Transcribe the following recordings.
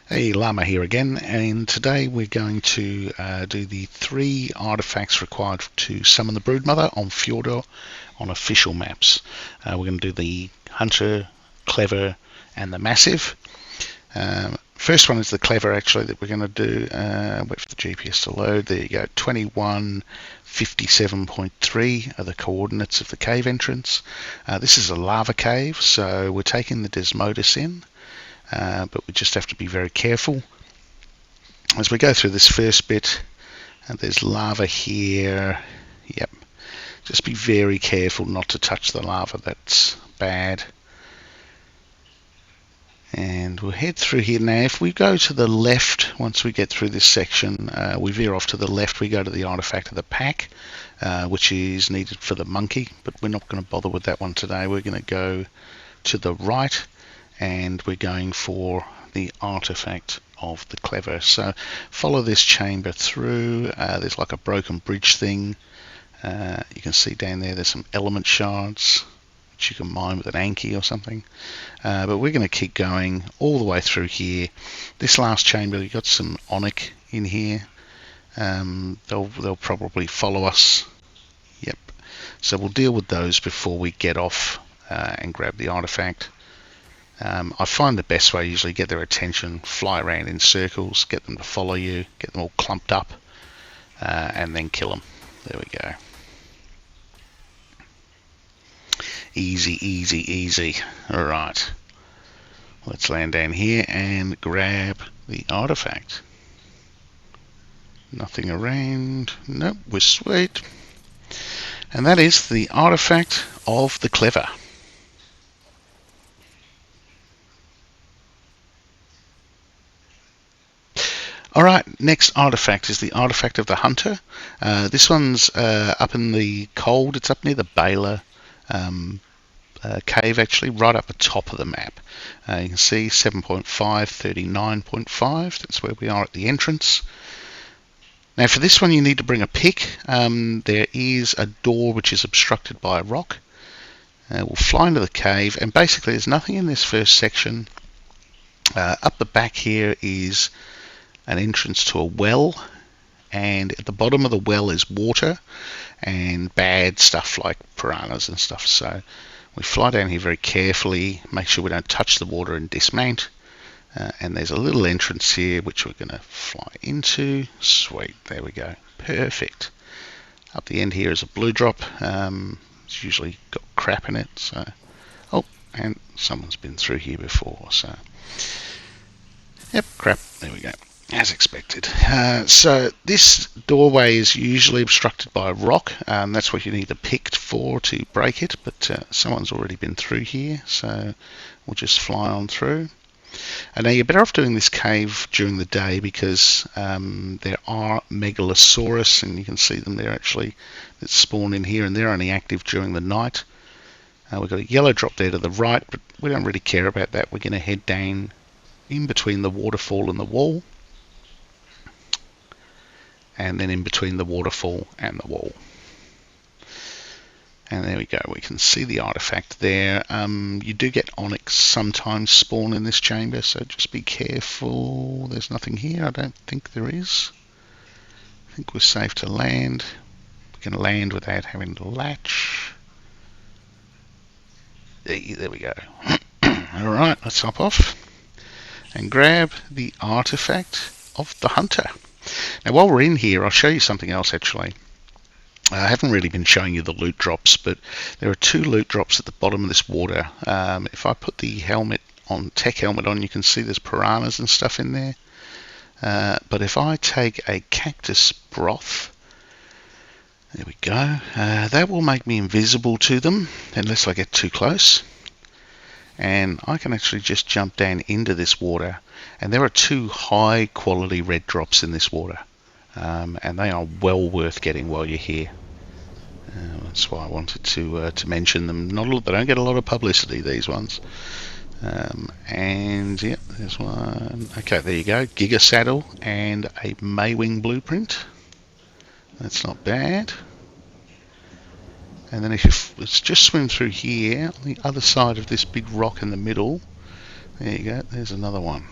Hey, Llama here again, and today we're going to do the 3 artifacts required to summon the Broodmother on Fjordur on official maps. We're going to do the Hunter, Clever, and the Massive. First one is the Clever, actually, that we're going to do. Wait for the GPS to load. There you go. 2157.3 are the coordinates of the cave entrance. This is a lava cave, so we're taking the Desmodus in. But we just have to be very careful as we go through this first bit. And there's lava here. Yep, just be very careful not to touch the lava, that's bad. And we'll head through here now. If we go to the left, once we get through this section, we veer off to the left, we go to the artifact of the pack, which is needed for the monkey, but we're not going to bother with that one today. We're going to go to the right, and we're going for the artifact of the Clever. So follow this chamber through. There's like a broken bridge thing. You can see down there there's some element shards which you can mine with an Anki or something. But we're going to keep going all the way through here. This last chamber, you've got some onyx in here. They'll probably follow us. Yep. So we'll deal with those before we get off and grab the artifact. I find the best way, usually get their attention, fly around in circles, get them to follow you, get them all clumped up, and then kill them. There we go. Easy, easy, easy. Alright. Let's land down here and grab the artifact. Nothing around. Nope, we're sweet. And that is the artifact of the Clever. Alright, next artifact is the artifact of the Hunter. This one's up in the cold. It's up near the Baylor cave, actually, right up the top of the map. You can see 7.5, 39.5. That's where we are at the entrance. Now for this one you need to bring a pick. There is a door which is obstructed by a rock. We'll fly into the cave, and basically there's nothing in this first section. Up the back here is an entrance to a well, and at the bottom of the well is water and bad stuff like piranhas and stuff. So we fly down here very carefully, make sure we don't touch the water and dismount. And there's a little entrance here which we're going to fly into. Sweet, there we go, perfect. Up the end here is a blue drop. It's usually got crap in it. So, oh, and someone's been through here before. So, yep, crap. There we go. As expected. So this doorway is usually obstructed by a rock. That's what you need a pick for to break it, but someone's already been through here, so we'll just fly on through. And now you're better off doing this cave during the day, because there are Megalosaurus, and you can see them there actually, that spawn in here, and they're only active during the night. We've got a yellow drop there to the right, but we don't really care about that. We're going to head down in between the waterfall and the wall, and then in between the waterfall and the wall. And there we go, we can see the artifact there. You do get onyx sometimes spawn in this chamber, so just be careful. There's nothing here, I don't think there is. I think we're safe to land. We can land without having to latch. There we go. Alright, let's hop off and grab the artifact of the Hunter. Now while we're in here, I'll show you something else actually. I haven't really been showing you the loot drops, but there are 2 loot drops at the bottom of this water. If I put the helmet on, tech helmet on, you can see there's piranhas and stuff in there. But if I take a cactus broth, there we go, that will make me invisible to them unless I get too close. And I can actually just jump down into this water, and there are 2 high quality red drops in this water, and they are well worth getting while you're here. That's why I wanted to mention them. They don't get a lot of publicity, these ones. And yeah, there's one. Okay, there you go, Giga Saddle and a Maywing blueprint. That's not bad. And then if you let's just swim through here on the other side of this big rock in the middle. There you go, there's another one.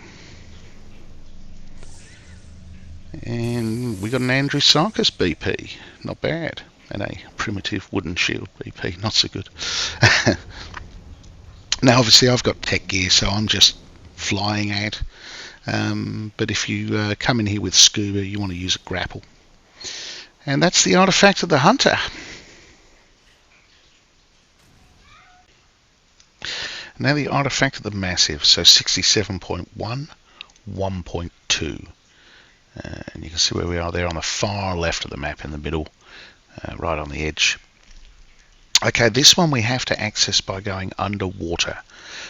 And we got an Andrewsarchus BP, not bad, and a primitive wooden shield BP, not so good. Now obviously I've got tech gear, so I'm just flying at, but if you come in here with scuba, you want to use a grapple. And that's the artifact of the hunter. Now the artifact of the massive, so 67.1, 1.2. And you can see where we are there on the far left of the map in the middle, right on the edge. Okay, this one we have to access by going underwater.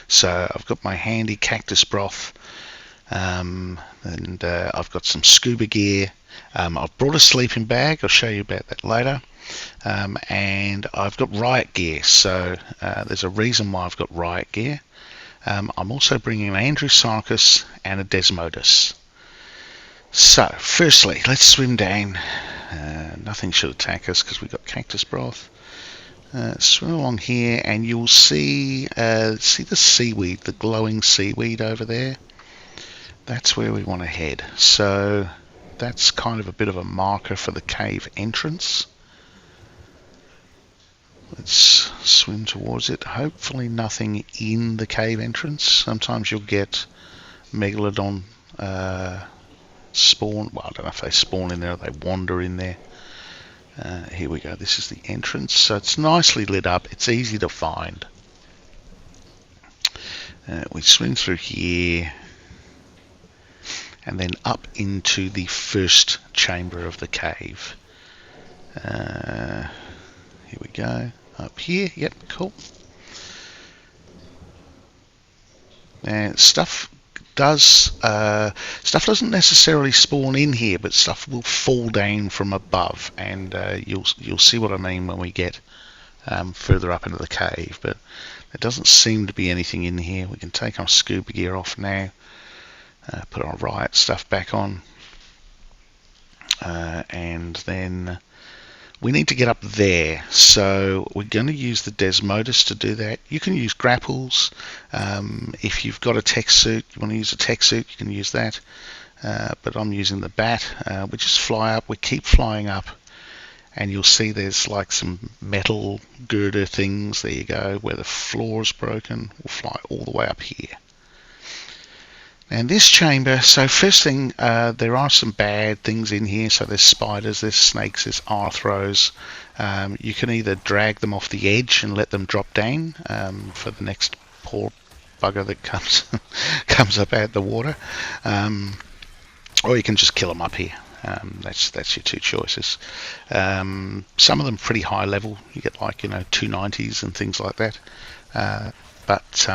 So I've got my handy cactus broth, and I've got some scuba gear. I've brought a sleeping bag, I'll show you about that later. And I've got riot gear, so there's a reason why I've got riot gear. I'm also bringing an Andrewsarchus and a Desmodus. So, firstly, let's swim down. Nothing should attack us because we've got cactus broth. Swim along here and you'll see the seaweed, the glowing seaweed over there. That's where we want to head. So that's kind of a bit of a marker for the cave entrance. Let's swim towards it. Hopefully nothing in the cave entrance. Sometimes you'll get megalodon spawn. Well, I don't know if they spawn in there or they wander in there. Here we go. This is the entrance. So it's nicely lit up. It's easy to find. We swim through here and then up into the first chamber of the cave. Here we go. Up here. Yep, cool. And stuff doesn't necessarily spawn in here, but stuff will fall down from above, and you'll see what I mean when we get further up into the cave. But there doesn't seem to be anything in here. We can take our scuba gear off now, put our riot stuff back on, and then we need to get up there. So we're going to use the Desmodus to do that. You can use grapples. If you've got a tech suit, you want to use a tech suit, you can use that. But I'm using the bat. We just fly up. We keep flying up. And you'll see there's like some metal girder things. There you go, where the floor's broken. We'll fly all the way up here. And this chamber, so first thing, there are some bad things in here. So there's spiders, there's snakes, there's arthros. You can either drag them off the edge and let them drop down for the next poor bugger that comes up out of the water, or you can just kill them up here. That's your two choices. Some of them pretty high level. You get like 290s and things like that. But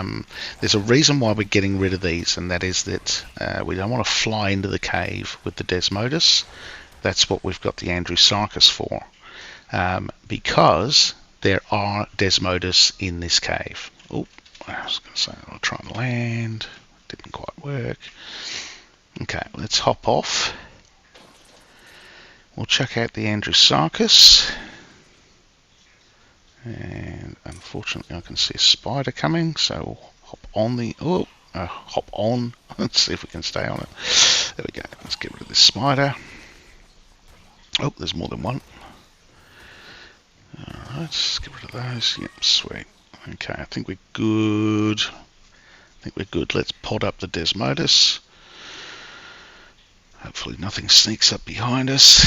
there's a reason why we're getting rid of these, and that is that we don't want to fly into the cave with the Desmodus. That's what we've got the Andrewsarchus for, because there are Desmodus in this cave. Oh, I was going to say I'll try and land. Didn't quite work. Okay, let's hop off. We'll check out the Andrewsarchus. And unfortunately I can see a spider coming, so we'll hop on hop on. Let's see if we can stay on it. There we go. Let's get rid of this spider. Oh, there's more than one. Alright, let's get rid of those. Yep, sweet. Okay, I think we're good. Let's pod up the Desmodus. Hopefully nothing sneaks up behind us.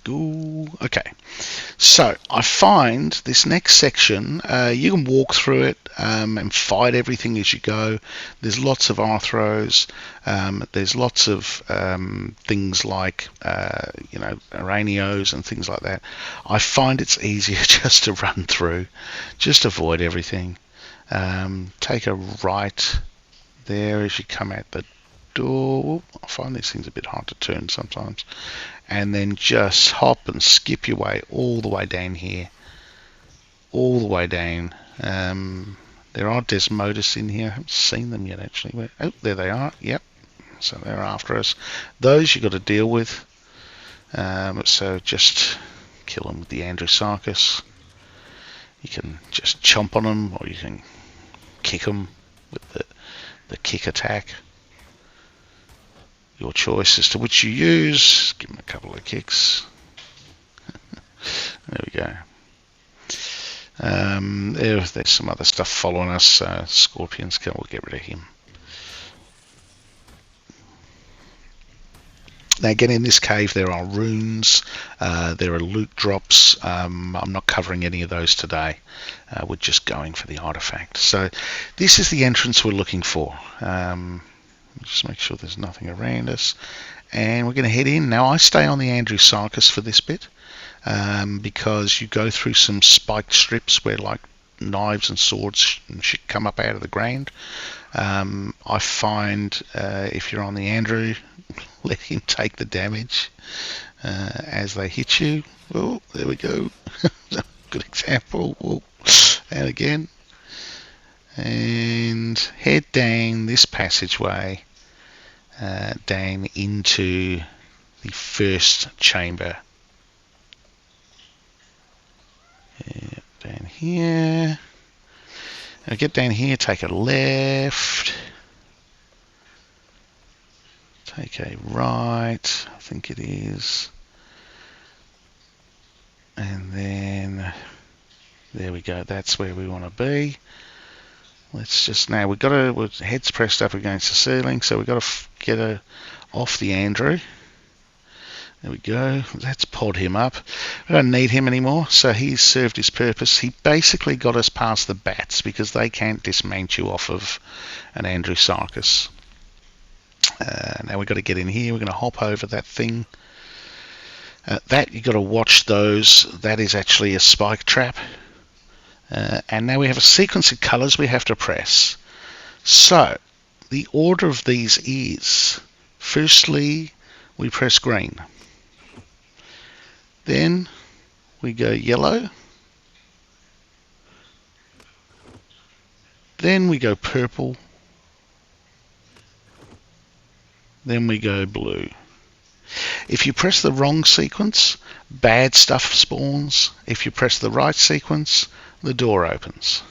Go. Okay, so I find this next section, you can walk through it and fight everything as you go. There's lots of arthros. There's lots of things like aranios and things like that. I find it's easier just to run through, just avoid everything. Take a right there as you come out the door. I find these things a bit hard to turn sometimes. And then just hop and skip your way all the way down here. All the way down. There are Desmodus in here. I haven't seen them yet, actually. Oh, there they are. Yep. So they're after us. Those you've got to deal with. So just kill them with the Andrewsarchus. You can just chomp on them, or you can kick them with the kick attack. Your choice as to which you use. Give him a couple of kicks. There we go. There's some other stuff following us. Scorpions, we'll get rid of him. Now again, in this cave there are runes, there are loot drops. I'm not covering any of those today. We're just going for the artifact. So this is the entrance we're looking for. Just make sure there's nothing around us. And we're going to head in. Now I stay on the Andrewsarchus for this bit, because you go through some spiked strips where like knives and swords and shit come up out of the ground. I find if you're on the Andrew, let him take the damage as they hit you. Oh, there we go. Good example. Oh, and again. And head down this passageway down into the first chamber. Down here. Now get down here, take a left. Take a right, I think it is. And then, there we go, that's where we want to be. Let's just, now we've got to, with heads pressed up against the ceiling, so we've got to get her off the Andrew. There we go, let's pod him up. We don't need him anymore, so he's served his purpose. He basically got us past the bats because they can't dismount you off of an Andrewsarchus. Now we've got to get in here. We're going to hop over that thing. That you've got to watch those. That is actually a spike trap. And now we have a sequence of colours we have to press. So the order of these is: firstly we press green, then we go yellow, then we go purple, then we go blue. If you press the wrong sequence, bad stuff spawns. If you press the right sequence, the door opens.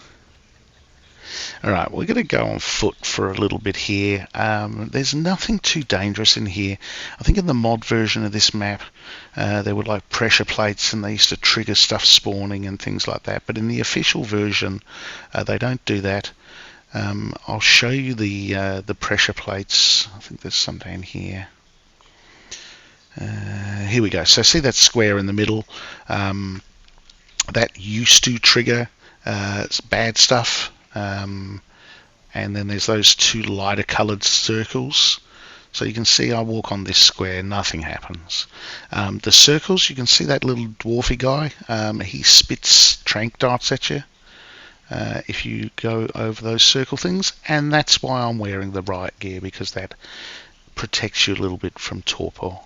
Alright, we're going to go on foot for a little bit here. There's nothing too dangerous in here. I think in the mod version of this map, there were like pressure plates and they used to trigger stuff spawning and things like that. But in the official version, they don't do that. I'll show you the pressure plates. I think there's some down here. Here we go. So see that square in the middle? That used to trigger bad stuff. And then there's those two lighter coloured circles. So you can see I walk on this square, nothing happens. The circles, you can see that little dwarfy guy. He spits trank darts at you if you go over those circle things, and that's why I'm wearing the riot gear, because that protects you a little bit from torpor.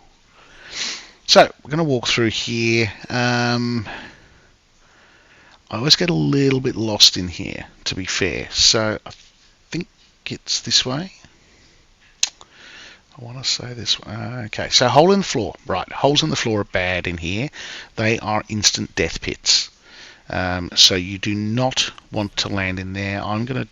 So we're going to walk through here. I always get a little bit lost in here, to be fair. So I think it's this way. I want to say this way. Okay, so hole in the floor. Right, holes in the floor are bad in here. They are instant death pits. So you do not want to land in there. I'm gonna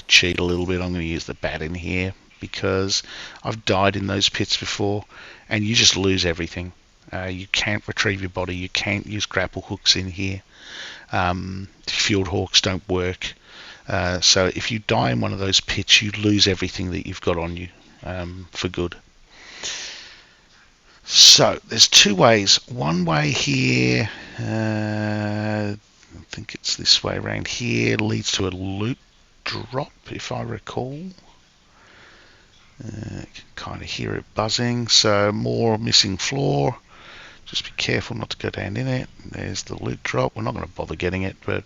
cheat a little bit. I'm going to use the bat in here because I've died in those pits before, and you just lose everything. You can't retrieve your body. You can't use grapple hooks in here. Field hawks don't work. So if you die in one of those pits, you lose everything that you've got on you for good. So there's two ways. One way here, I think it's this way around here, leads to a loot drop, if I recall. You can kind of hear it buzzing. So more missing floor. Just be careful not to go down in it. There's the loot drop. We're not going to bother getting it, but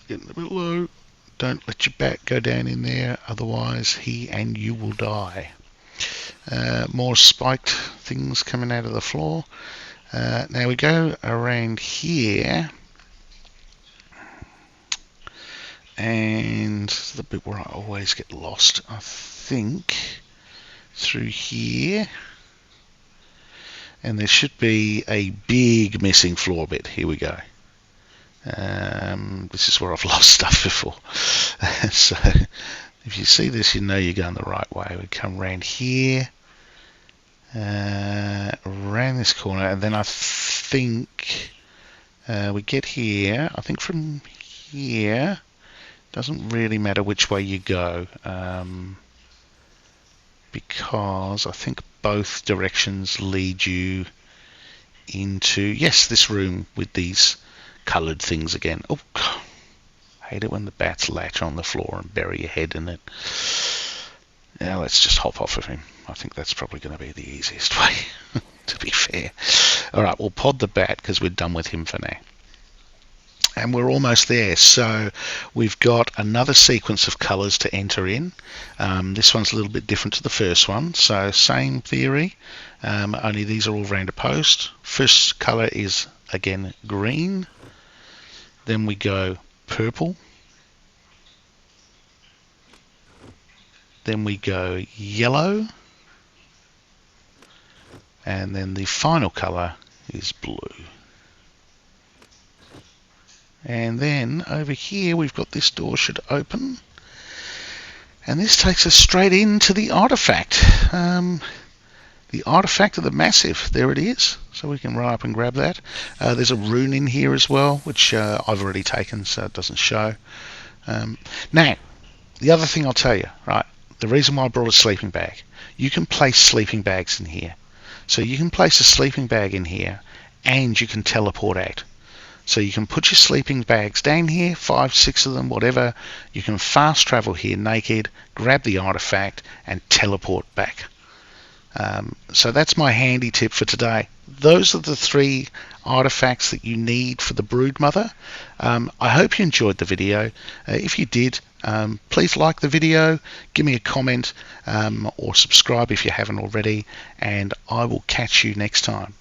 getting a bit low. Don't let your bat go down in there, otherwise he and you will die. More spiked things coming out of the floor. Now we go around here, and the bit where I always get lost, I think, through here. And there should be a big missing floor bit. Here we go. This is where I've lost stuff before. So if you see this, you know you're going the right way. We come around here. around this corner, and then I think we get here. I think from here, doesn't really matter which way you go, because I think both directions lead you into, yes, this room with these coloured things again. Oh, God. I hate it when the bats latch on the floor and bury your head in it. Now let's just hop off of him. I think that's probably going to be the easiest way, to be fair. Alright, we'll pod the bat because we're done with him for now. And we're almost there. So we've got another sequence of colours to enter in. This one's a little bit different to the first one. So same theory, only these are all round a post. First colour is, again, green. Then we go purple. Then we go yellow. And then the final colour is blue. And then over here we've got this door should open, and this takes us straight into the artifact. The artifact of the massive. There it is. So we can run up and grab that. There's a rune in here as well, which I've already taken, so it doesn't show. Now, the other thing I'll tell you, right? The reason why I brought a sleeping bag. You can place sleeping bags in here. So you can place a sleeping bag in here, and you can teleport out. So you can put your sleeping bags down here, 5, 6 of them, whatever. You can fast travel here naked, grab the artifact, and teleport back. So that's my handy tip for today. Those are the 3 artifacts that you need for the Broodmother. I hope you enjoyed the video. If you did, please like the video, give me a comment, or subscribe if you haven't already, and I will catch you next time.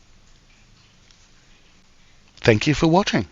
Thank you for watching.